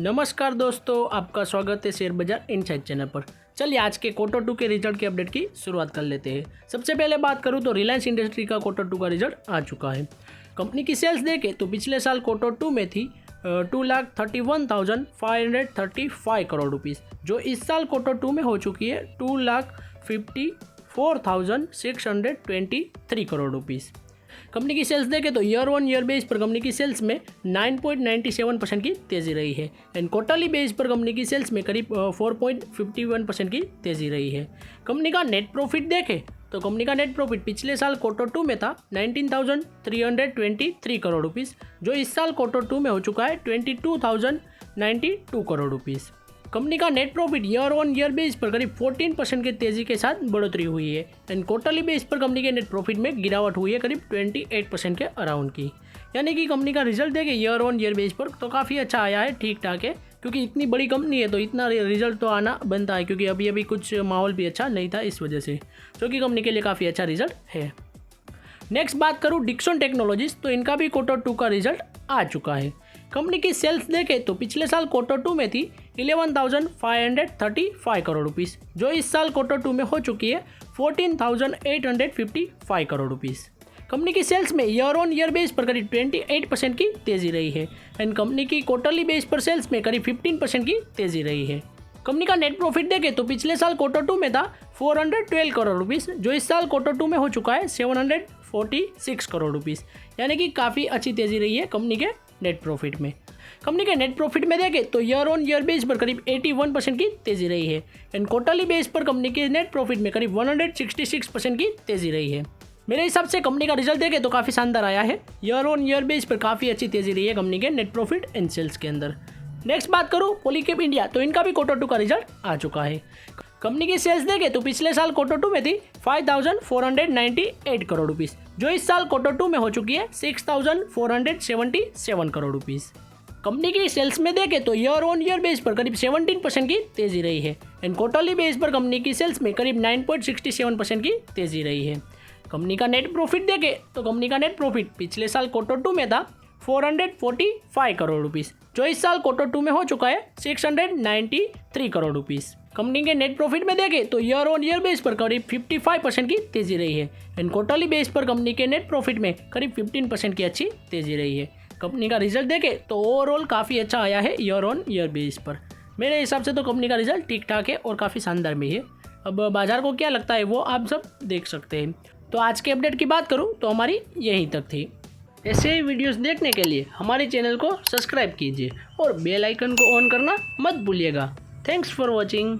नमस्कार दोस्तों, आपका स्वागत है शेयर बाजार इनसाइड चैनल पर। चलिए आज के Q2 के रिजल्ट के अपडेट की शुरुआत कर लेते हैं। सबसे पहले बात करूं तो रिलायंस इंडस्ट्री का Q2 का रिजल्ट आ चुका है। कंपनी की सेल्स देखें तो पिछले साल Q2 में थी 2,31,535 करोड़ रुपीज़, जो इस साल Q2 में हो चुकी है 2,54,623 करोड़ रुपीज़। कंपनी की सेल्स देखें तो ईयर ऑन ईयर बेस पर कंपनी की सेल्स में 9.97% की तेज़ी रही है एंड क्वार्टरली बेस पर कंपनी की सेल्स में करीब 4.51% की तेज़ी रही है। कंपनी का नेट प्रॉफिट देखें तो कंपनी का नेट प्रॉफिट पिछले साल Q2 में था 19,323 करोड़ रुपीज़, जो इस साल Q2 में हो चुका है 22,092 करोड़ रुपीज़। कंपनी का net profit year on year base पर करीब 14% की तेज़ी के साथ बढ़ोतरी हुई है एंड क्वार्टरली बेस पर कंपनी के नेट प्रॉफिट में गिरावट हुई है करीब 28% के अराउंड की। यानी कि कंपनी का रिजल्ट देखें ईयर ऑन ईयर बेस पर तो काफ़ी अच्छा आया है, ठीक ठाक है, क्योंकि इतनी बड़ी कंपनी है तो इतना रिजल्ट तो आना बनता है, क्योंकि अभी कुछ माहौल भी अच्छा नहीं था इस वजह से, जो कि कंपनी के लिए काफ़ी अच्छा रिजल्ट है। नेक्स्ट बात करूँ डिक्सन टेक्नोलॉजीज, तो इनका भी Q2 का रिजल्ट आ चुका है। कंपनी की सेल्स देखें तो पिछले साल Q2 में थी 11,535 करोड़ रुपीज़, जो इस साल Q2 में हो चुकी है 14,855 करोड़ रुपीज़। कंपनी की सेल्स में ईयर ऑन ईयर बेस पर करीब 28% की तेज़ी रही है एंड कंपनी की क्वार्टरली बेस पर सेल्स में करीब 15% की तेज़ी रही है। कंपनी का नेट प्रॉफिट देखें तो पिछले साल Q2 में था 412 करोड़ रुपीज़, जो इस साल Q2 में हो चुका है 746 करोड़ रुपीज़, यानी कि काफ़ी अच्छी तेज़ी रही है कंपनी के नेट प्रॉफिट में। कंपनी के नेट प्रॉफिट में देखें तो ईयर ऑन ईयर बेस पर करीब 81% की तेज़ी रही है एंड क्वार्टरली बेस पर कंपनी के नेट प्रॉफिट में करीब 166% की तेज़ी रही है। मेरे हिसाब से कंपनी का रिजल्ट देखें तो काफ़ी शानदार आया है। ईयर ऑन ईयर बेस पर काफ़ी अच्छी तेज़ी रही है कंपनी के नेट प्रॉफिट एंड सेल्स के अंदर। नेक्स्ट बात करूँ पॉलीकैब इंडिया, तो इनका भी Q2 का रिजल्ट आ चुका है। कंपनी की सेल्स देखें तो पिछले साल Q2 में थी 5,498 करोड़ रुपीज़, जो इस साल Q2 में हो चुकी है 6,477 करोड़ रुपीज़। कंपनी की सेल्स में देखें तो ईयर ऑन ईयर बेस पर करीब 17% की तेज़ी रही है एंड क्वार्टरली बेस पर कंपनी की सेल्स में करीब 9.67% की तेज़ी रही है। कंपनी का नेट प्रॉफिट देखें तो कंपनी का नेट प्रॉफिट पिछले साल Q2 में था 445 करोड़ रुपीज़, जो इस साल Q2 में हो चुका है 693 करोड़ रुपीज़। कंपनी के नेट प्रॉफिट में देखें तो ईयर ऑन ईयर बेस पर करीब 55% की तेज़ी रही है एंड क्वार्टरली बेस पर कंपनी के नेट प्रॉफिट में करीब 15% की अच्छी तेज़ी रही है। कंपनी का रिजल्ट देखें तो ओवरऑल काफ़ी अच्छा आया है ईयर ऑन ईयर बेस पर। मेरे हिसाब से तो कंपनी का रिजल्ट ठीक ठाक है और काफ़ी शानदार भी है। अब बाजार को क्या लगता है वो आप सब देख सकते हैं। तो आज के अपडेट की बात करूँ तो हमारी यहीं तक थी। ऐसे ही वीडियोस देखने के लिए हमारे चैनल को सब्सक्राइब कीजिए और बेल आइकन को ऑन करना मत भूलिएगा। Thanks for watching.